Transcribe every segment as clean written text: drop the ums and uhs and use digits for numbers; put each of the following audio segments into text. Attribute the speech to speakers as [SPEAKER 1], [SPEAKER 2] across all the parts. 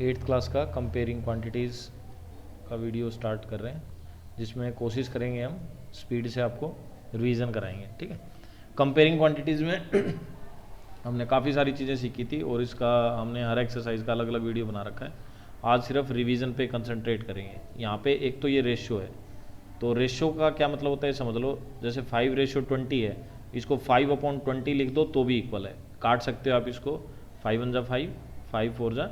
[SPEAKER 1] Eighth class का comparing quantities का video start कर रहे हैं, जिसमें कोशिश करेंगे हम स्पीड से आपको रिवीजन कराएंगे। ठीक है। कंपेयरिंग क्वांटिटीज़ में हमने काफ़ी सारी चीज़ें सीखी थी और इसका हमने हर एक्सरसाइज का अलग अलग वीडियो बना रखा है। आज सिर्फ रिवीजन पे कंसंट्रेट करेंगे। यहाँ पे एक तो ये रेशियो है, तो रेशियो का क्या मतलब होता है समझ लो। जैसे 5:20 है, इसको 5/20 लिख दो तो भी इक्वल है, काट सकते हो आप इसको। 5 × 5, 5 4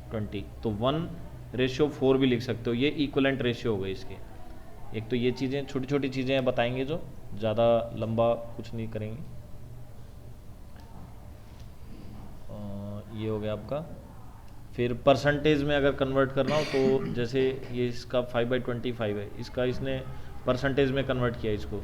[SPEAKER 1] 20, तो 1:4 भी लिख सकते हो। ये इक्वलेंट रेशियो हो गए इसके। एक तो ये चीज़ें छोटी छोटी चीज़ें बताएंगे, जो ज़्यादा लंबा कुछ नहीं करेंगे। ये हो गया आपका। फिर परसेंटेज में अगर कन्वर्ट करना हो तो जैसे ये इसका 5/25 है, इसका इसने परसेंटेज में कन्वर्ट किया इसको,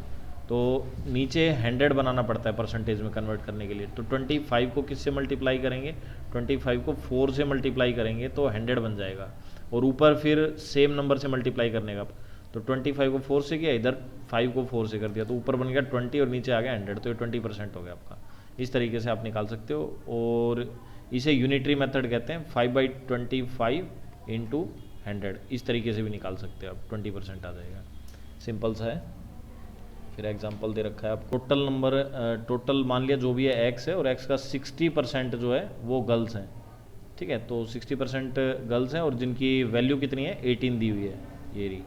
[SPEAKER 1] तो नीचे 100 बनाना पड़ता है परसेंटेज में कन्वर्ट करने के लिए। तो 25 को किससे मल्टीप्लाई करेंगे? 25 को 4 से मल्टीप्लाई करेंगे तो 100 बन जाएगा, और ऊपर फिर सेम नंबर से मल्टीप्लाई करने का। तो 25 को 4 से किया, इधर 5 को 4 से कर दिया, तो ऊपर बन गया 20 और नीचे आ गया 100, तो ये 20% हो गया आपका। इस तरीके से आप निकाल सकते हो, और इसे यूनिटरी मेथड कहते हैं। 5/25 × 100, इस तरीके से भी निकाल सकते हो आप, 20% आ जाएगा। सिंपल सा है। फिर एग्जांपल दे रखा है आप, टोटल नंबर, टोटल मान लिया जो भी है x है, और x का 60% जो है वो गर्ल्स हैं। ठीक है, तो 60% गर्ल्स हैं और जिनकी वैल्यू कितनी है? 18 दी हुई है। ये रही,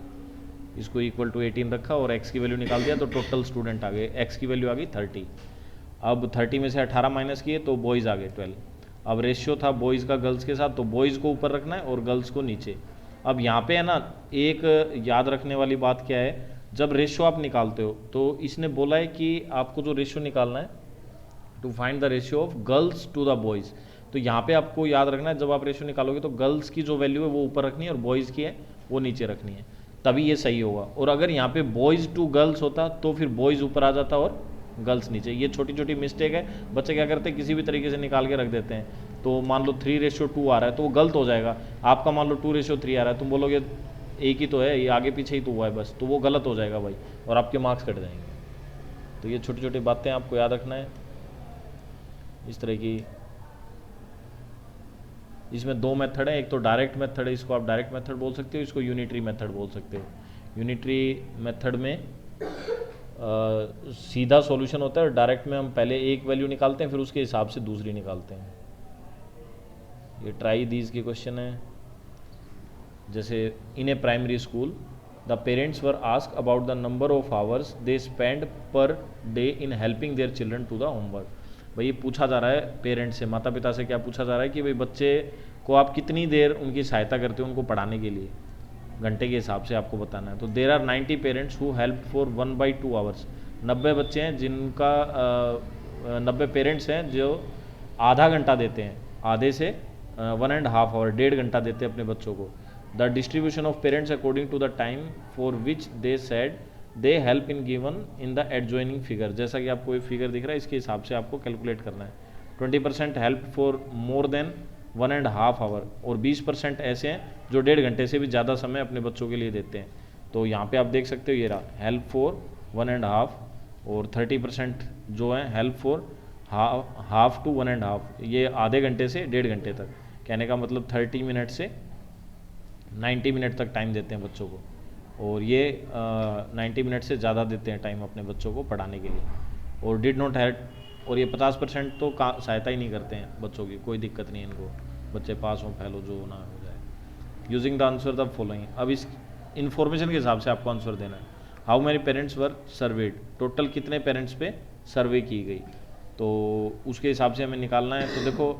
[SPEAKER 1] इसको इक्वल टू 18 रखा और x की वैल्यू निकाल दिया, तो टोटल स्टूडेंट आ गए। x की वैल्यू आ गई 30। अब 30 में से 18 माइनस किए तो बॉयज़ आ गए 12। अब रेशियो था बॉयज़ का गर्ल्स के साथ, तो बॉयज़ को ऊपर रखना है और गर्ल्स को नीचे। अब यहाँ पे है ना, एक याद रखने वाली बात क्या है, जब रेशियो आप निकालते हो तो इसने बोला है कि आपको जो रेशियो निकालना है, to find the ratio of girls to the boys. तो यहाँ पे आपको याद रखना है, जब आप रेशियो निकालोगे तो गर्ल्स की जो वैल्यू है वो ऊपर रखनी है और बॉयज़ की है वो नीचे रखनी है, तभी ये सही होगा। और अगर यहाँ पे बॉयज़ टू गर्ल्स होता तो फिर बॉयज़ ऊपर आ जाता और गर्ल्स नीचे। ये छोटी छोटी मिस्टेक है, बच्चे क्या करते हैं, किसी भी तरीके से निकाल के रख देते हैं। तो मान लो 3:2 आ रहा है तो वो गलत हो जाएगा। आपका मान लो 2:3 आ रहा है, तुम बोलोगे एक ही तो है, ये आगे पीछे ही तो हुआ है बस, तो वो गलत हो जाएगा भाई, और आपके मार्क्स कट जाएंगे। तो ये छोटी छोटी बातें आपको याद रखना है। इस तरह की इसमें दो मेथड है, एक तो डायरेक्ट मेथड है, इसको आप डायरेक्ट मेथड बोल सकते हो, इसको यूनिटरी मेथड बोल सकते हो। यूनिटरी मेथड में सीधा सॉल्यूशन होता है, और डायरेक्ट में हम पहले एक वैल्यू निकालते हैं फिर उसके हिसाब से दूसरी निकालते हैं। ये ट्राई दीज की क्वेश्चन है। जैसे in a primary school the parents were ask about the number of hours they spend per day in helping their children to the homework. भाई ये पूछा जा रहा है पेरेंट्स से, माता पिता से क्या पूछा जा रहा है कि भाई बच्चे को आप कितनी देर उनकी सहायता करते हो उनको पढ़ाने के लिए, घंटे के हिसाब से आपको बताना है। तो there are 90 parents who help for 1/2 hours. 90 बच्चे हैं जिनका 90 पेरेंट्स हैं जो आधा घंटा देते हैं, आधे से 1.5 आवर, 1.5 घंटा देते हैं अपने बच्चों को। The distribution of parents according to the time for which they said they help in given in the adjoining figure. जैसा कि आपको ये फिगर दिख रहा है, इसके हिसाब से आपको कैलकुलेट करना है। 20% help for more than 1.5 hour, और 20% ऐसे हैं जो 1.5 घंटे से भी ज़्यादा समय अपने बच्चों के लिए देते हैं। तो यहाँ पे आप देख सकते हो, ये रहा हेल्प फॉर 1.5, और 30% जो है हेल्प फॉर हाफ टू 1.5, ये आधे घंटे से 1.5 घंटे तक। कहने का मतलब 30 मिनट से 90 मिनट तक टाइम देते हैं बच्चों को, और ये 90 मिनट से ज़्यादा देते हैं टाइम अपने बच्चों को पढ़ाने के लिए। और डिड नॉट हेल्प, और ये 50% तो सहायता ही नहीं करते हैं बच्चों की, कोई दिक्कत नहीं है इनको, बच्चे पास हों फेल हो जो ना हो जाए। Using the answer the following, अब इस इन्फॉर्मेशन के हिसाब से आपको आंसर देना है। How many parents were served, total कितने पेरेंट्स पे सर्वे की गई, तो उसके हिसाब से हमें निकालना है। तो देखो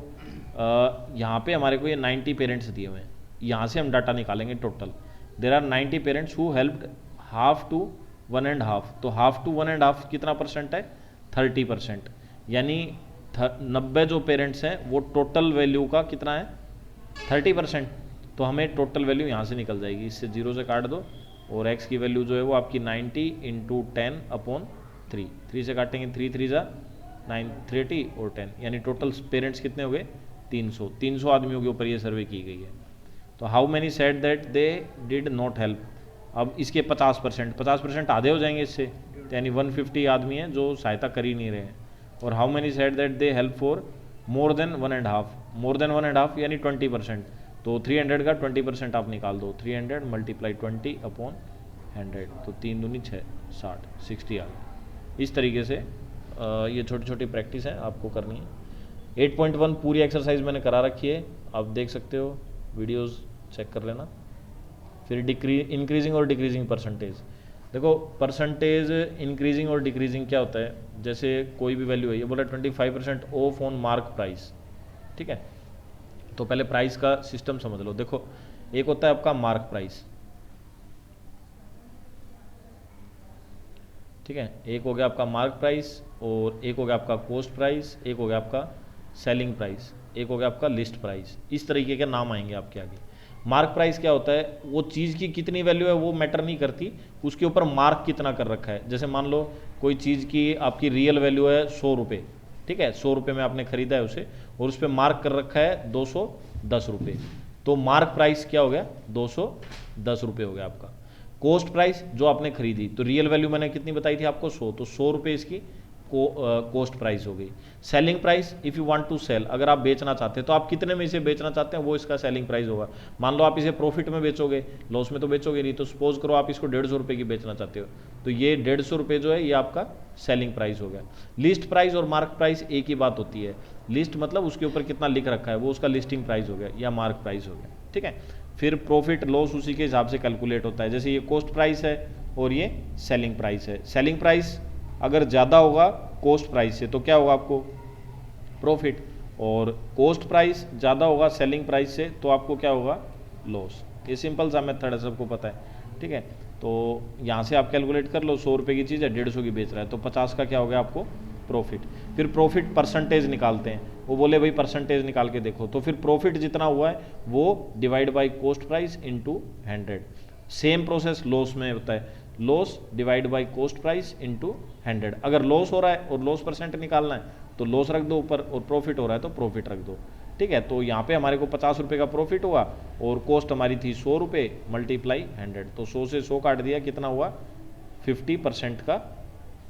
[SPEAKER 1] यहाँ पे हमारे को ये 90 पेरेंट्स दिए हुए हैं, यहाँ से हम डाटा निकालेंगे total. There are 90 parents who helped half to 1.5, तो हाफ टू 1.5 कितना परसेंट है? 30%। यानी 90 जो पेरेंट्स हैं वो टोटल वैल्यू का कितना है? 30%। तो हमें टोटल वैल्यू यहाँ से निकल जाएगी, इससे 0 से काट दो, और x की वैल्यू जो है वो आपकी 90 × 10/3, 3 से काटेंगे 3 3 जा 9, 30 और 10, यानी टोटल पेरेंट्स कितने हो गए? 300 आदमियों के ऊपर ये सर्वे की गई है। तो how many said that they did not help, अब इसके 50% आधे हो जाएंगे इससे, यानी 150 आदमी हैं जो सहायता कर ही नहीं रहे हैं। और how many said that they help for more than 1.5, more than 1.5 यानी 20%, तो 300 का 20% आप निकाल दो, 300 मल्टीप्लाई 20 अपॉन 100, तो 3 दूनी 6, 60, 60 आ गया। इस तरीके से ये छोटी छोटी प्रैक्टिस है आपको करनी है। 8.1 पूरी एक्सरसाइज मैंने करा रखी है, आप देख सकते हो, वीडियोस चेक कर लेना। फिर इंक्रीजिंग और डिक्रीजिंग परसेंटेज। देखो परसेंटेज इंक्रीजिंग और डिक्रीजिंग क्या होता है, जैसे कोई भी वैल्यू है, ये बोला 25% ऑफ ऑन मार्क प्राइस, ठीक है। तो पहले प्राइस का सिस्टम समझ लो। देखो एक होता है आपका मार्क प्राइस, ठीक है, एक हो गया आपका मार्क प्राइस, और एक हो गया आपका कॉस्ट प्राइस, एक हो गया आपका सेलिंग प्राइस, एक हो गया आपका लिस्ट प्राइस। इस तरीके के नाम आएंगे आपके आगे। मार्क प्राइस क्या होता है, वो चीज़ की कितनी वैल्यू है वो मैटर नहीं करती, उसके ऊपर मार्क कितना कर रखा है। जैसे मान लो कोई चीज़ की आपकी रियल वैल्यू है 100 रुपये, ठीक है, 100 रुपये में आपने खरीदा है उसे, और उस पर मार्क कर रखा है 210 रुपये, तो मार्क प्राइस क्या हो गया, 210 रुपये हो गया आपका। कॉस्ट प्राइस जो आपने खरीदी, तो रियल वैल्यू मैंने कितनी बताई थी आपको, 100, तो 100 रुपये इसकी कॉस्ट प्राइस हो गई। Selling price, if you want to sell, अगर आप बेचना चाहते हैं तो आप कितने में इसे बेचना चाहते हैं वो इसका सेलिंग प्राइस होगा। मान लो आप इसे प्रॉफिट में बेचोगे, लॉस में तो बेचोगे नहीं, तो सपोज करो आप इसको 150 रुपये की बेचना चाहते हो, तो ये 150 रुपये जो है ये आपका सेलिंग प्राइस हो गया। लिस्ट प्राइस और मार्क प्राइस एक ही बात होती है। लिस्ट मतलब उसके ऊपर कितना लिख रखा है वो उसका लिस्टिंग प्राइस हो गया या मार्क प्राइस हो गया, ठीक है। फिर प्रॉफिट लॉस उसी के हिसाब से कैलकुलेट होता है, जैसे ये कॉस्ट प्राइस है और ये सेलिंग प्राइस है। सेलिंग प्राइस अगर ज़्यादा होगा कॉस्ट प्राइस से तो क्या होगा आपको, प्रॉफिट, और कॉस्ट प्राइस ज़्यादा होगा सेलिंग प्राइस से तो आपको क्या होगा, लॉस। ये सिंपल सा मेथड है, सबको पता है, ठीक है। तो यहाँ से आप कैलकुलेट कर लो, 100 रुपये की चीज़ है 150 की बेच रहा है, तो 50 का क्या हो गया आपको, प्रॉफिट। फिर प्रॉफिट परसेंटेज निकालते हैं, वो बोले भाई परसेंटेज निकाल के देखो, तो फिर प्रॉफिट जितना हुआ है वो divide by cost price into 100। Same process loss में होता है, loss divide by cost price into 100। अगर लॉस हो रहा है और लॉस परसेंट निकालना है तो लॉस रख दो ऊपर, और प्रॉफिट हो रहा है तो प्रॉफिट रख दो, ठीक है। तो यहाँ पे हमारे को 50 रुपये का प्रॉफिट हुआ और कॉस्ट हमारी थी 100 रुपये मल्टीप्लाई 100, तो 100 से 100 काट दिया, कितना हुआ, 50% का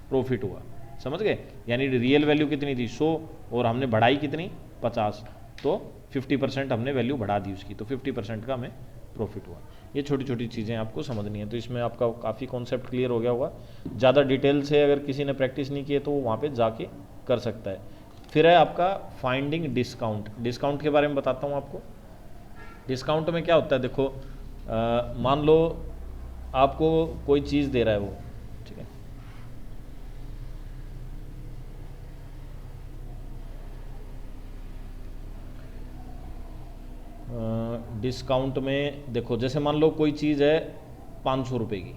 [SPEAKER 1] प्रॉफिट हुआ, समझ गए। यानी रियल वैल्यू कितनी थी 100 और हमने बढ़ाई कितनी 50, तो 50% हमने वैल्यू बढ़ा दी उसकी, तो 50% का हमें प्रॉफिट हुआ। ये छोटी छोटी चीज़ें आपको समझनी है, तो इसमें आपका काफ़ी कॉन्सेप्ट क्लियर हो गया होगा। ज़्यादा डिटेल से अगर किसी ने प्रैक्टिस नहीं की है तो वो वहाँ पे जाके कर सकता है। फिर है आपका फाइंडिंग डिस्काउंट। डिस्काउंट के बारे में बताता हूँ आपको। डिस्काउंट में क्या होता है, देखो मान लो आपको कोई चीज़ दे रहा है वो, ठीक है, डिस्काउंट में देखो जैसे मान लो कोई चीज़ है 500 रुपये की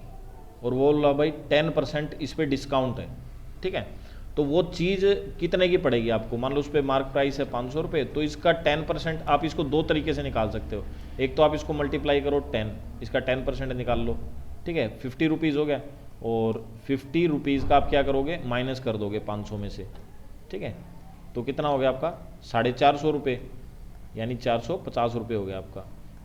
[SPEAKER 1] और वो बोला भाई 10% इस पर डिस्काउंट है, ठीक है, तो वो चीज़ कितने की पड़ेगी आपको, मान लो उस पर मार्क प्राइस है 500 रुपये, तो इसका 10% आप इसको दो तरीके से निकाल सकते हो। एक तो आप इसको मल्टीप्लाई करो 10, इसका 10% निकाल लो, ठीक है, 50 रुपीज़ हो गया, और 50 रुपीज़ का आप क्या करोगे, माइनस कर दोगे 500 में से, ठीक है, तो कितना हो गया आपका 450 रुपये, यानी 450 रुपये हो गया आपका।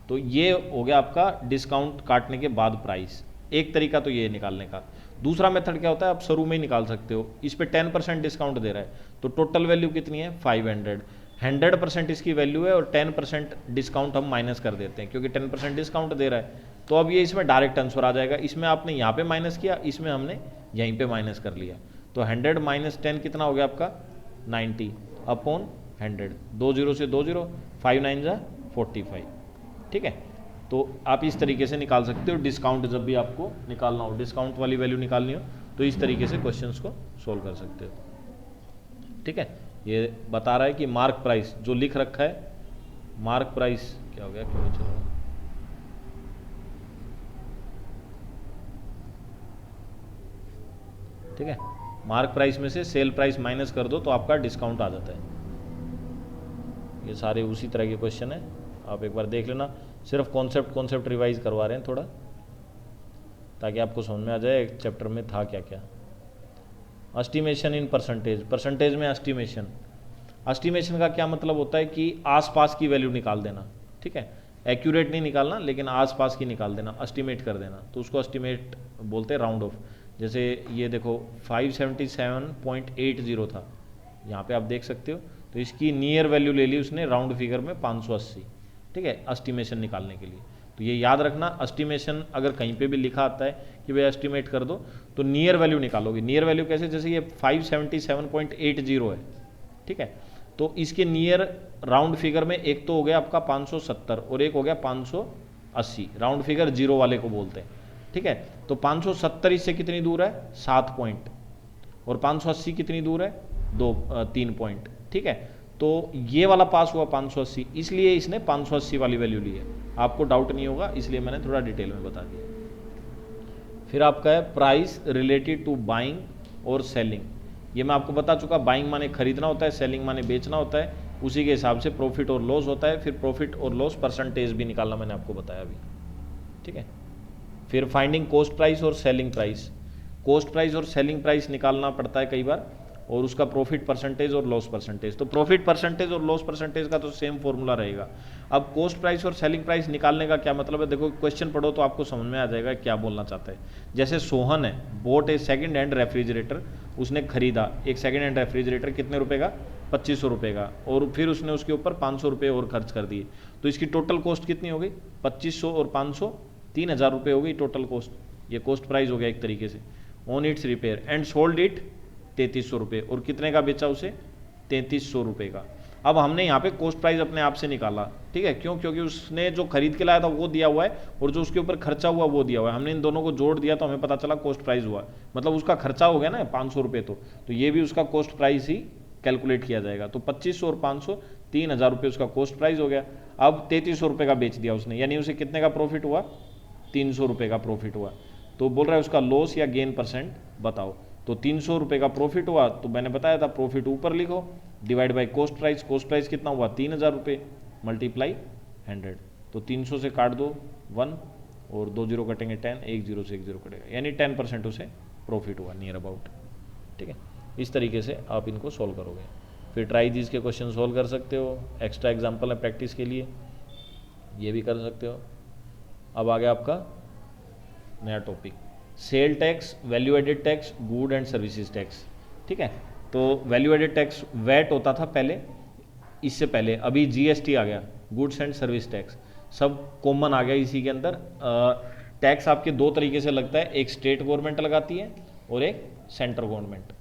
[SPEAKER 1] तो ये हो गया आपका डिस्काउंट काटने के बाद प्राइस। एक तरीका तो ये निकालने का। दूसरा मेथड क्या होता है, आप शुरू में ही निकाल सकते हो। इस पे 10% डिस्काउंट दे रहा है तो टोटल वैल्यू कितनी है 500, 100% इसकी वैल्यू है और 10% डिस्काउंट हम माइनस कर देते हैं क्योंकि 10% डिस्काउंट दे रहा है। तो अब ये इसमें डायरेक्ट आंसर आ जाएगा। इसमें आपने यहाँ पे माइनस किया, इसमें हमने यहीं पे माइनस कर लिया। तो 100 माइनस 10 कितना हो गया आपका 90 अपॉन 100, 2 0 से 2 0, 5 9 जा 45, ठीक है। तो आप इस तरीके से निकाल सकते हो डिस्काउंट। जब भी आपको निकालना हो, डिस्काउंट वाली वैल्यू निकालनी हो, तो इस तरीके से क्वेश्चंस को सोल्व कर सकते हो, ठीक है। ये बता रहा है कि मार्क प्राइस जो लिख रखा है, मार्क प्राइस क्या हो गया, क्यों नहीं चल रहा, ठीक है, मार्क प्राइस में से सेल प्राइस माइनस कर दो तो आपका डिस्काउंट आ जाता है। ये सारे उसी तरह के क्वेश्चन है, आप एक बार देख लेना। सिर्फ कॉन्सेप्ट रिवाइज करवा रहे हैं थोड़ा, ताकि आपको समझ में आ जाए एक चैप्टर में था क्या क्या। एस्टिमेशन इन परसेंटेज, परसेंटेज में एस्टिमेशन। एस्टिमेशन का क्या मतलब होता है कि आसपास की वैल्यू निकाल देना, ठीक है, एक्यूरेट नहीं निकालना लेकिन आसपास की निकाल देना, एस्टिमेट कर देना, तो उसको एस्टिमेट बोलते हैं, राउंड ऑफ। जैसे ये देखो 577.80 था, यहाँ पे आप देख सकते हो, तो इसकी नियर वैल्यू ले ली उसने राउंड फिगर में 580, ठीक है, एस्टिमेशन निकालने के लिए। तो ये याद रखना, एस्टिमेशन अगर कहीं पे भी लिखा आता है कि भाई एस्टिमेट कर दो तो नियर वैल्यू निकालोगे। नियर वैल्यू कैसे, जैसे ये 577.80 है, ठीक है, तो इसके नियर राउंड फिगर में एक तो हो गया आपका 570 और एक हो गया 580, राउंड फिगर जीरो वाले को बोलते हैं, ठीक है। तो 570 इससे कितनी दूर है, 7 पॉइंट, और 580 कितनी दूर है, 3 पॉइंट, ठीक है। तो ये वाला पास हुआ 580, इसलिए इसने 580 वाली वैल्यू ली है। आपको डाउट नहीं होगा, इसलिए मैंने थोड़ा डिटेल में बता दिया। फिर आपका है प्राइस रिलेटेड टू बाइंग और सेलिंग। ये मैं आपको बता चुका, बाइंग माने खरीदना होता है, सेलिंग माने बेचना होता है, उसी के हिसाब से प्रॉफिट और लॉस होता है। फिर प्रॉफिट और लॉस परसेंटेज भी निकालना मैंने आपको बताया अभी, ठीक है। फिर फाइंडिंग कॉस्ट प्राइस और सेलिंग प्राइस। कॉस्ट प्राइस और सेलिंग प्राइस निकालना पड़ता है कई बार, और उसका प्रॉफिट परसेंटेज और लॉस परसेंटेज। तो प्रॉफिट परसेंटेज और लॉस परसेंटेज का तो सेम फॉर्मूला रहेगा। अब कॉस्ट प्राइस और सेलिंग प्राइस निकालने का क्या मतलब है, देखो क्वेश्चन पढ़ो तो आपको समझ में आ जाएगा क्या बोलना चाहता है। जैसे सोहन है, बोट ए सेकंड हैंड रेफ्रिजरेटर, उसने खरीदा एक सेकंड हैंड रेफ्रिजरेटर, कितने रुपए का, 2500 रुपये का, और फिर उसने उसके ऊपर 500 रुपये और खर्च कर दिए। तो इसकी टोटल कॉस्ट कितनी हो गई, 2500 और 500, 3000 रुपये हो गई टोटल कॉस्ट। ये कॉस्ट प्राइस हो गया एक तरीके से। On it's repair and sold it 3300 रुपये, और कितने का बेचा उसे, 3300 रुपये का। अब हमने यहाँ पे कॉस्ट प्राइस अपने आप से निकाला, ठीक है, क्यों, क्योंकि उसने जो खरीद के लाया था वो दिया हुआ है, और जो उसके ऊपर खर्चा हुआ वो दिया हुआ है। हमने इन दोनों को जोड़ दिया तो हमें पता चला कॉस्ट प्राइस हुआ, मतलब उसका खर्चा हो गया ना 500 रुपये, तो ये भी उसका कॉस्ट प्राइस ही कैलकुलेट किया जाएगा। तो 2500 और 500, 3000 रुपये उसका कॉस्ट प्राइस हो गया। अब 3300 रुपये का बेच दिया उसने, यानी उसे कितने का प्रॉफिट हुआ, 300 रुपये का प्रॉफिट हुआ। तो बोल रहा है उसका लॉस या गेन परसेंट बताओ। तो 300 रुपये का प्रॉफिट हुआ, तो मैंने बताया था प्रॉफिट ऊपर लिखो, divide by cost price. Cost price कितना हुआ, 3000 रुपये, मल्टीप्लाई 100। तो 300 से काट दो 1, और 2 जीरो कटेंगे 10, 1 जीरो से 1 जीरो कटेगा, यानी 10% उसे प्रॉफिट हुआ नियर अबाउट, ठीक है। इस तरीके से आप इनको सॉल्व करोगे। फिर ट्राई दीज के क्वेश्चन सॉल्व कर सकते हो, एक्स्ट्रा एग्जाम्पल है प्रैक्टिस के लिए, ये भी कर सकते हो। अब आ गया आपका नया topic, sale tax, value added tax, good and services tax, ठीक है। तो वैल्यू एडेड टैक्स वैट होता था पहले, इससे पहले, अभी जीएसटी आ गया, गुड्स एंड सर्विस टैक्स, सब कॉमन आ गया इसी के अंदर। टैक्स आपके दो तरीके से लगता है, एक स्टेट गवर्नमेंट लगाती है और एक सेंट्रल गवर्नमेंट,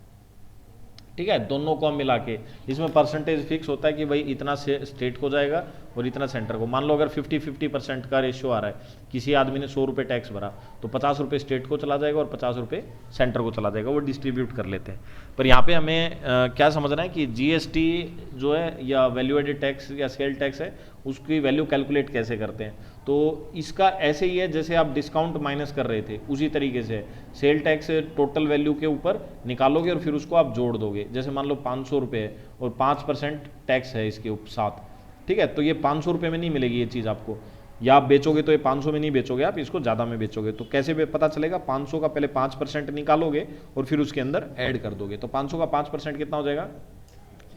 [SPEAKER 1] ठीक है। दोनों को हम मिला के, इसमें परसेंटेज फिक्स होता है कि भाई इतना स्टेट को जाएगा और इतना सेंटर को। मान लो अगर 50-50% का रेशियो आ रहा है, किसी आदमी ने 100 रुपये टैक्स भरा, तो 50 रुपये स्टेट को चला जाएगा और 50 रुपये सेंटर को चला जाएगा, वो डिस्ट्रीब्यूट कर लेते हैं। पर यहाँ पे हमें क्या समझना है कि जीएसटी जो है या वैल्यू एडेड टैक्स या सेल टैक्स है, उसकी वैल्यू कैलकुलेट कैसे करते हैं। तो इसका ऐसे ही है जैसे आप डिस्काउंट माइनस कर रहे थे, उसी तरीके से सेल टैक्स टोटल वैल्यू के ऊपर निकालोगे और फिर उसको आप जोड़ दोगे। जैसे मान लो 500 रुपये है और 5% टैक्स है इसके साथ, ठीक है। तो ये 500 रुपये में नहीं मिलेगी ये चीज़ आपको, या आप बेचोगे तो ये 500 में नहीं बेचोगे, आप इसको ज़्यादा में बेचोगे। तो कैसे पता चलेगा, 500 का पहले 5% निकालोगे और फिर उसके अंदर ऐड कर दोगे। तो 500 का 5% कितना हो जाएगा,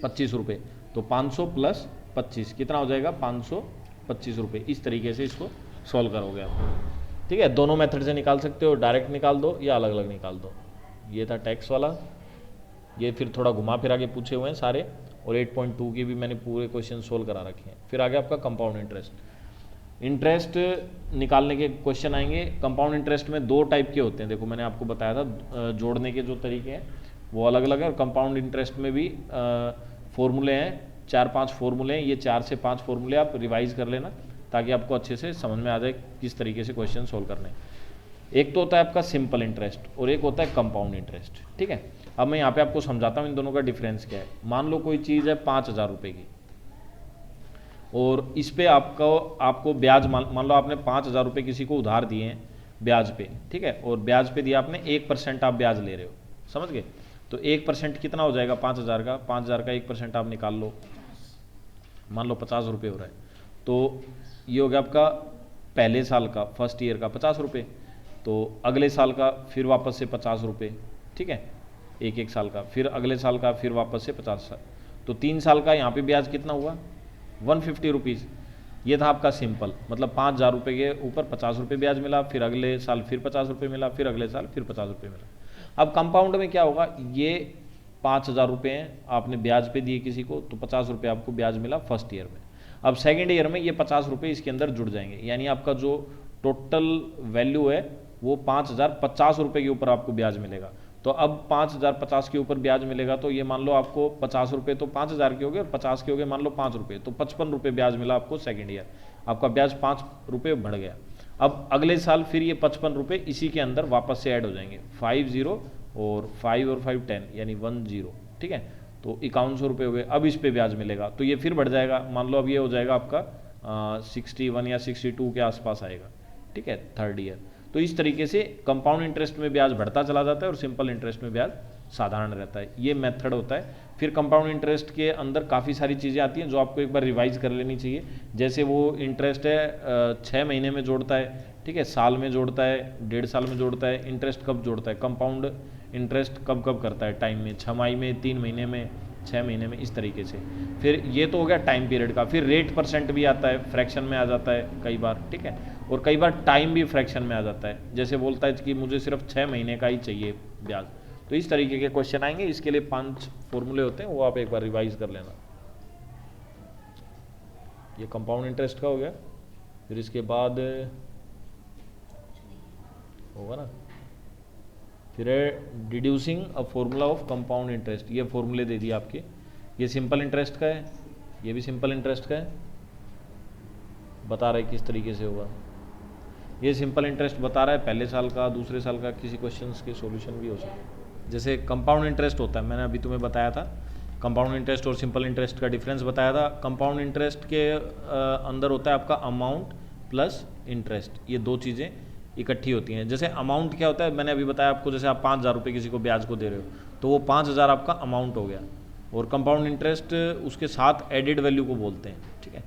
[SPEAKER 1] 25 रुपये। तो 500 प्लस 25 कितना हो जाएगा, 525 रुपये। इस तरीके से इसको सॉल्व करोगे आप, ठीक है। दोनों मेथड से निकाल सकते हो, डायरेक्ट निकाल दो या अलग अलग निकाल दो। ये था टैक्स वाला, ये फिर थोड़ा घुमा फिरा के पूछे हुए हैं सारे, और 8.2 की भी मैंने पूरे क्वेश्चन सोल्व करा रखे हैं। फिर आगे आपका कंपाउंड इंटरेस्ट। इंटरेस्ट निकालने के क्वेश्चन आएंगे। कंपाउंड इंटरेस्ट में 2 टाइप के होते हैं, देखो मैंने आपको बताया था, जोड़ने के जो तरीके हैं वो अलग अलग है, और कंपाउंड इंटरेस्ट में भी फॉर्मूले हैं, 4-5 फॉर्मूले हैं। ये 4 से 5 फॉर्मूले आप रिवाइज कर लेना ताकि आपको अच्छे से समझ में आ जाए किस तरीके से क्वेश्चन सोल्व करने। एक तो होता है आपका सिंपल इंटरेस्ट और एक होता है कंपाउंड इंटरेस्ट, ठीक है। अब मैं यहाँ पे आपको समझाता हूँ इन दोनों का डिफरेंस क्या है। मान लो कोई चीज़ है 5000 रुपये की, और इस पे आपको ब्याज, मान लो आपने 5000 रुपये किसी को उधार दिए हैं ब्याज पे, ठीक है, और ब्याज पे दिया आपने 1% आप ब्याज ले रहे हो, समझ गए। तो 1% कितना हो जाएगा 5000 का, 5000 का 1% आप निकाल लो, मान लो 50 रुपये हो रहा है। तो ये हो गया आपका पहले साल का, फर्स्ट ईयर का 50 रुपये, तो अगले साल का फिर वापस से 50 रुपये, ठीक है, एक साल का, फिर अगले साल का फिर वापस से 50। तो 3 साल का यहाँ पे ब्याज कितना हुआ, 150 रुपीज़। ये था आपका सिंपल, मतलब 5000 रुपये के ऊपर 50 रुपये ब्याज मिला, फिर अगले साल फिर 50 रुपये मिला, फिर अगले साल फिर 50 रुपये मिला। अब कंपाउंड में क्या होगा, ये 5000 रुपये हैं, आपने ब्याज पे दिए किसी को, तो 50 रुपये आपको ब्याज मिला फर्स्ट ईयर में। अब सेकेंड ईयर में ये 50 रुपये इसके अंदर जुड़ जाएंगे, यानी आपका जो टोटल वैल्यू है वो 5050 रुपये के ऊपर आपको ब्याज मिलेगा। तो अब 5050 के ऊपर ब्याज मिलेगा, तो ये मान लो आपको 50 रुपये तो 5000 के हो गए और 50 के हो गए मान लो 5 रुपये, तो 55 रुपये ब्याज मिला आपको सेकेंड ईयर, आपका ब्याज 5 रुपये बढ़ गया। अब अगले साल फिर ये 55 रुपये इसी के अंदर वापस से ऐड हो जाएंगे, 50 और 5 और 5 10 यानी 10, ठीक है, तो 5100 रुपये हो गए। अब इस पे ब्याज मिलेगा तो ये फिर बढ़ जाएगा, मान लो अब ये हो जाएगा आपका 61 या 62 के आसपास आएगा, ठीक है, थर्ड ईयर। तो इस तरीके से कंपाउंड इंटरेस्ट में ब्याज बढ़ता चला जाता है और सिंपल इंटरेस्ट में ब्याज साधारण रहता है, ये मेथड होता है। फिर कंपाउंड इंटरेस्ट के अंदर काफ़ी सारी चीज़ें आती हैं जो आपको एक बार रिवाइज कर लेनी चाहिए। जैसे वो इंटरेस्ट है 6 महीने में जोड़ता है, ठीक है, साल में जोड़ता है, 1.5 साल में जोड़ता है, इंटरेस्ट कब जोड़ता है, कंपाउंड इंटरेस्ट कब कब करता है टाइम में, 6 में, 3 महीने में, 6 महीने में, इस तरीके से। फिर ये तो हो गया टाइम पीरियड का। फिर रेट परसेंट भी आता है, फ्रैक्शन में आ जाता है कई बार, ठीक है, और कई बार टाइम भी फ्रैक्शन में आ जाता है। जैसे बोलता है कि मुझे सिर्फ 6 महीने का ही चाहिए ब्याज, तो इस तरीके के क्वेश्चन आएंगे। इसके लिए 5 फॉर्मूले होते हैं, वो आप एक बार रिवाइज कर लेना। ये कंपाउंड इंटरेस्ट का हो गया। फिर इसके बाद होगा ना, फिर है deducing a formula of compound interest, ये फॉर्मूले दे दिए आपके। ये सिंपल इंटरेस्ट का है, ये भी सिंपल इंटरेस्ट का है, बता रहा है किस तरीके से होगा। ये सिंपल इंटरेस्ट बता रहा है पहले साल का, दूसरे साल का, किसी क्वेश्चंस के सॉल्यूशन भी हो सकते हैं। जैसे कंपाउंड इंटरेस्ट होता है, मैंने अभी तुम्हें बताया था, कंपाउंड इंटरेस्ट और सिंपल इंटरेस्ट का डिफरेंस बताया था। कंपाउंड इंटरेस्ट के अंदर होता है आपका अमाउंट प्लस इंटरेस्ट, ये दो चीज़ें इकट्ठी होती हैं। जैसे अमाउंट क्या होता है, मैंने अभी बताया आपको, जैसे आप 5000 रुपये किसी को ब्याज को दे रहे हो तो वो 5000 आपका अमाउंट हो गया, और कंपाउंड इंटरेस्ट उसके साथ एडेड वैल्यू को बोलते हैं, ठीक है।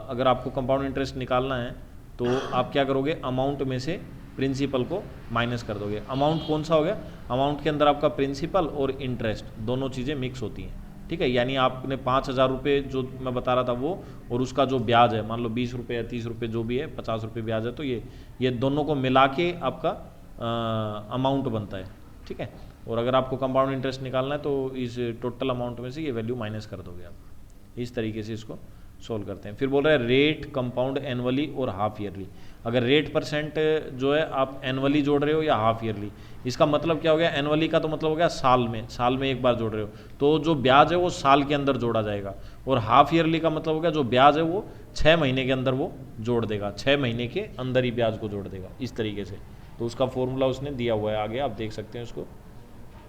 [SPEAKER 1] अगर आपको कंपाउंड इंटरेस्ट निकालना है तो आप क्या करोगे, अमाउंट में से प्रिंसिपल को माइनस कर दोगे। अमाउंट कौन सा हो गया, अमाउंट के अंदर आपका प्रिंसिपल और इंटरेस्ट दोनों चीज़ें मिक्स होती हैं, ठीक है। यानी आपने 5000 रुपये जो मैं बता रहा था वो, और उसका जो ब्याज है मान लो 20 रुपये या 30 रुपये जो भी है, 50 रुपये ब्याज है, तो ये दोनों को मिला के आपका अमाउंट बनता है, ठीक है। और अगर आपको कंपाउंड इंटरेस्ट निकालना है तो इस टोटल अमाउंट में से ये वैल्यू माइनस कर दोगे आप। इस तरीके से इसको सोल्व करते हैं। फिर बोल रहे हैं रेट कंपाउंड एनुअली और हाफ ईयरली। अगर रेट परसेंट जो है आप एनुअली जोड़ रहे हो या हाफ ईयरली, इसका मतलब क्या हो गया, एनुअली का तो मतलब हो गया साल में एक बार जोड़ रहे हो, तो जो ब्याज है वो साल के अंदर जोड़ा जाएगा। और हाफ ईयरली का मतलब हो गया जो ब्याज है वो 6 महीने के अंदर वो जोड़ देगा, 6 महीने के अंदर ही ब्याज को जोड़ देगा, इस तरीके से। तो उसका फॉर्मूला उसने दिया हुआ है आगे, आप देख सकते हैं उसको,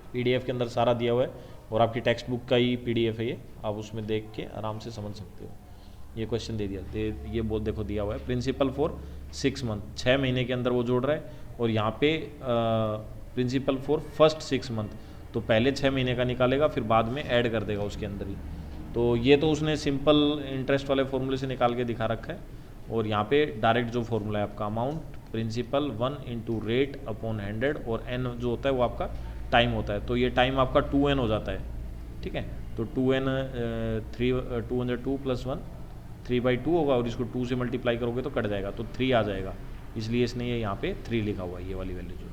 [SPEAKER 1] PDF के अंदर सारा दिया हुआ है, और आपकी टेक्स्ट बुक का ही PDF है ये, आप उसमें देख के आराम से समझ सकते हो। ये क्वेश्चन दे दिया, ये बहुत देखो दिया हुआ है, प्रिंसिपल फॉर 6 मंथ, 6 महीने के अंदर वो जोड़ रहा है, और यहाँ पे प्रिंसिपल फॉर फर्स्ट 6 मंथ, तो पहले 6 महीने का निकालेगा फिर बाद में ऐड कर देगा उसके अंदर ही। तो ये तो उसने सिंपल इंटरेस्ट वाले फॉर्मूले से निकाल के दिखा रखा है, और यहाँ पे डायरेक्ट जो फॉर्मूला है आपका अमाउंट प्रिंसिपल 1 × रेट अपॉन 100, और n जो होता है वो आपका टाइम होता है, तो ये टाइम आपका 2n हो जाता है, ठीक है। तो 2n 2 + 1 3/2 होगा, और इसको 2 से मल्टीप्लाई करोगे तो कट जाएगा, तो 3 आ जाएगा, इसलिए इसने ये यहाँ पे 3 लिखा हुआ है, ये वाली वैल्यू जो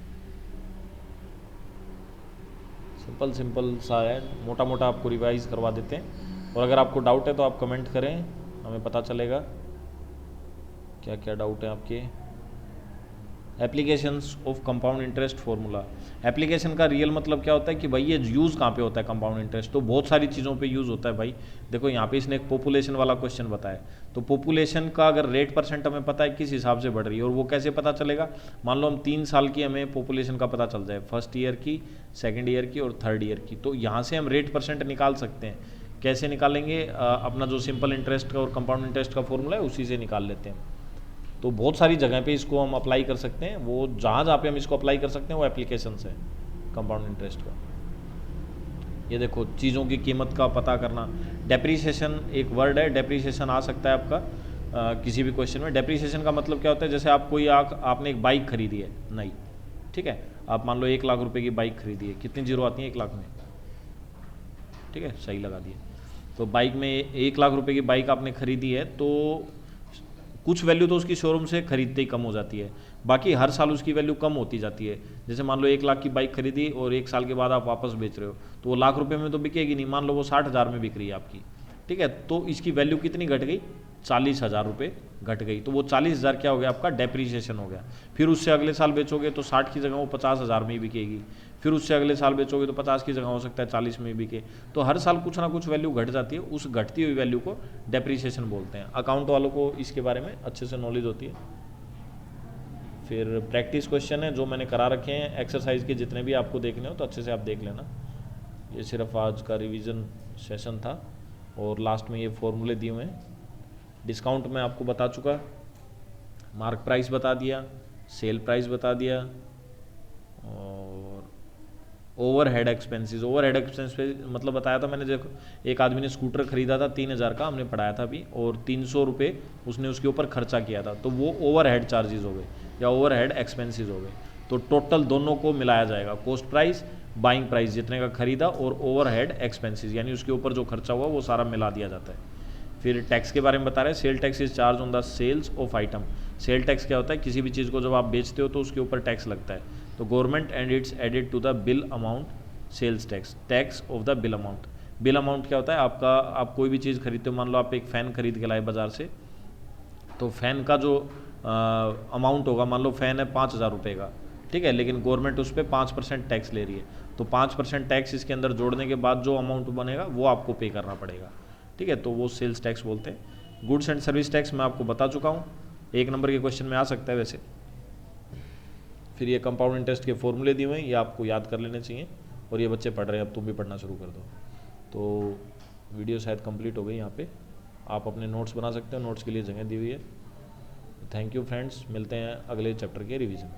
[SPEAKER 1] सिंपल सा है, मोटा मोटा आपको रिवाइज करवा देते हैं। और अगर आपको डाउट है तो आप कमेंट करें, हमें पता चलेगा क्या क्या डाउट है आपके। Applications of compound interest formula, application का रियल मतलब क्या होता है कि भाई ये यूज़ कहाँ पे होता है कंपाउंड इंटरेस्ट, तो बहुत सारी चीज़ों पे यूज़ होता है भाई। देखो यहाँ पे इसने एक पॉपुलेशन वाला क्वेश्चन बताया, तो पॉपुलेशन का अगर रेट परसेंट हमें पता है किस हिसाब से बढ़ रही है, और वो कैसे पता चलेगा, मान लो हम 3 साल की हमें पॉपुलेशन का पता चल जाए, फर्स्ट ईयर की, सेकेंड ईयर की और थर्ड ईयर की, तो यहाँ से हम रेट परसेंट निकाल सकते हैं। कैसे निकालेंगे, अपना जो सिंपल इंटरेस्ट का और कंपाउंड इंटरेस्ट का फॉर्मूला है उसी से निकाल लेते हैं। तो बहुत सारी जगह पे इसको हम अप्लाई कर सकते हैं, वो जहाँ पे हम इसको अप्लाई कर सकते हैं वो एप्लीकेशन है कंपाउंड इंटरेस्ट का। ये देखो चीज़ों की कीमत का पता करना, डेप्रीसिएशन एक वर्ड है, डेप्रीसिएशन आ सकता है आपका किसी भी क्वेश्चन में। डेप्रीसिएशन का मतलब क्या होता है, जैसे आप कोई आपने एक बाइक खरीदी है नई, ठीक है, आप मान लो 1 लाख रुपए की बाइक खरीदी है, कितनी जीरो आती है 1 लाख में, ठीक है, सही लगा दिए। तो बाइक में 1 लाख रुपए की बाइक आपने खरीदी है, तो कुछ वैल्यू तो उसकी शोरूम से खरीदते ही कम हो जाती है, बाकी हर साल उसकी वैल्यू कम होती जाती है। जैसे मान लो 1 लाख की बाइक खरीदी और 1 साल के बाद आप वापस बेच रहे हो, तो वो लाख रुपए में तो बिकेगी नहीं, मान लो वो 60,000 में बिक रही है आपकी, ठीक है, तो इसकी वैल्यू कितनी घट गई, 40,000 रुपये घट गई, तो वो 40,000 क्या हो गया आपका, डेप्रीशिएशन हो गया। फिर उससे अगले साल बेचोगे तो 60 की जगह वो 50,000 में ही बिकेगी, फिर उससे अगले साल बेचोगे तो 50 की जगह हो सकता है 40 में ही बिके। तो हर साल कुछ ना कुछ वैल्यू घट जाती है, उस घटती हुई वैल्यू को डेप्रीशिएशन बोलते हैं। अकाउंट वालों को इसके बारे में अच्छे से नॉलेज होती है। फिर प्रैक्टिस क्वेश्चन है जो मैंने करा रखे हैं, एक्सरसाइज के जितने भी आपको देखने हो तो अच्छे से आप देख लेना। ये सिर्फ आज का रिवीजन सेशन था, और लास्ट में ये फॉर्मूले दिए हुए हैं। डिस्काउंट मैं आपको बता चुका, मार्क प्राइस बता दिया, सेल प्राइस बता दिया, और ओवरहेड एक्सपेंसेस, ओवरहेड एक्सपेंसेस मतलब बताया था मैंने। देखो एक आदमी ने स्कूटर खरीदा था 3,000 का, हमने पढ़ाया था अभी, और 300 रुपये उसने उसके ऊपर खर्चा किया था, तो वो ओवरहेड चार्जेस हो गए या ओवरहेड एक्सपेंसेस हो गए। तो टोटल दोनों को मिलाया जाएगा, कॉस्ट प्राइस, बाइंग प्राइस जितने का खरीदा, और ओवरहेड एक्सपेंसेस यानी उसके ऊपर जो खर्चा हुआ वो सारा मिला दिया जाता है। फिर टैक्स के बारे में बता रहे हैं, sale tax is charge on the sales of item. Sale tax क्या होता है, किसी भी चीज़ को जब आप बेचते हो तो उसके ऊपर टैक्स लगता है, तो government and its added to the bill amount sales tax, tax of the bill amount. Bill amount क्या होता है आपका, आप कोई भी चीज़ खरीदते हो, मान लो आप एक फ़ैन खरीद के लाए बाज़ार से, तो फ़ैन का जो अमाउंट होगा, मान लो फ़ैन है 5,000 रुपये का, ठीक है, लेकिन गवर्नमेंट उस पर 5% टैक्स ले रही है, तो 5% टैक्स इसके अंदर जोड़ने के बाद जो अमाउंट बनेगा वो आपको पे करना पड़ेगा, ठीक है, तो वो सेल्स टैक्स बोलते हैं। गुड्स एंड सर्विस टैक्स मैं आपको बता चुका हूँ, 1 नंबर के क्वेश्चन में आ सकता है वैसे। फिर ये कंपाउंड इंटरेस्ट के फॉर्मूले दिए हुए हैं, ये आपको याद कर लेने चाहिए, और ये बच्चे पढ़ रहे हैं, अब तुम भी पढ़ना शुरू कर दो। तो वीडियो शायद कंप्लीट हो गई, यहाँ पे आप अपने नोट्स बना सकते हो, नोट्स के लिए जगह दी हुई है। थैंक यू फ्रेंड्स, मिलते हैं अगले चैप्टर के रिवीजन।